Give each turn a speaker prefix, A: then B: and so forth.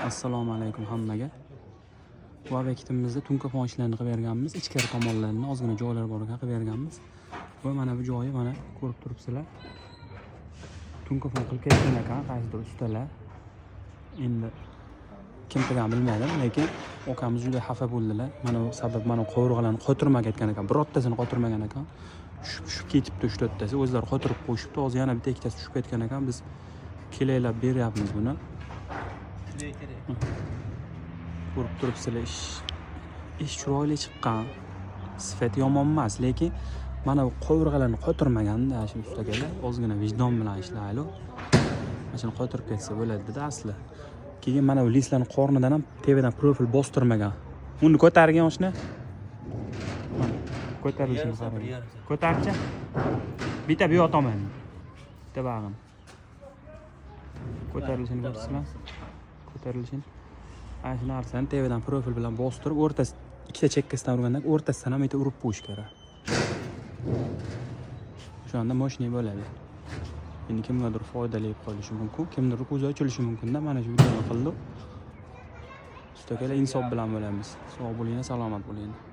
A: Assalomu alaykum hammaga. Bu obyektimizda tunkapon ishlarini qilib berganmiz. Ichkari tomonlarini ozgina joylar bor ekan qilib berganmiz. Va mana bu joyi mana ko'rib turibsizlar. Tunkapon qilib ketgan ekan, qaysidir ustalar. Endi kim qilgan bilmayman, lekin okamiz juda xafa bo'ldilar. Mana bu sabab mana qovurg'alarni qotirmagan ekan, birortasini qotirmagan ekan. Tushib ketibdi 3-4tasi. O'zlari qotirib qo'yishibdi. Hozir yana bitta ikkitasi tushib ketgan ekan. Biz kelaylab beryapmiz buni. Ko'rib turibsizlar, ish chiroyli chiqqan. Sifati yomon emas, lekin mana bu qovurg'alarni qotirmaganda shu ustagalar ozgina vijdon bilan ishlaydi. Mana shuni qotirib ketsa bo'ladi-da asli. Keyin mana bu listlarni qornidan ham tevadan profil bostirmagan. Uni ko'targan oshna. Ko'tarilishini qarang. Ko'tarchi. Bitta bu yoq tomon. Bitta bag'im. Ko'tarilishini ko'rsizlar. Ko'tarilishini. Ana shu narsani tevadan profil bilan bostirib, o'rtasi ikkita chekkasidan urgandan o'rtasidan ham bitta urib qo'yish kerak. O'shanda mashina bo'ladi. Endi kimgadir foydali qolishi mumkin, kimdir ko'zi ochilishi mumkin-da. Mana shu videoni qildim. Ustakalar insof bilan bo'lamiz. Sog' bo'linglar, salomat bo'linglar.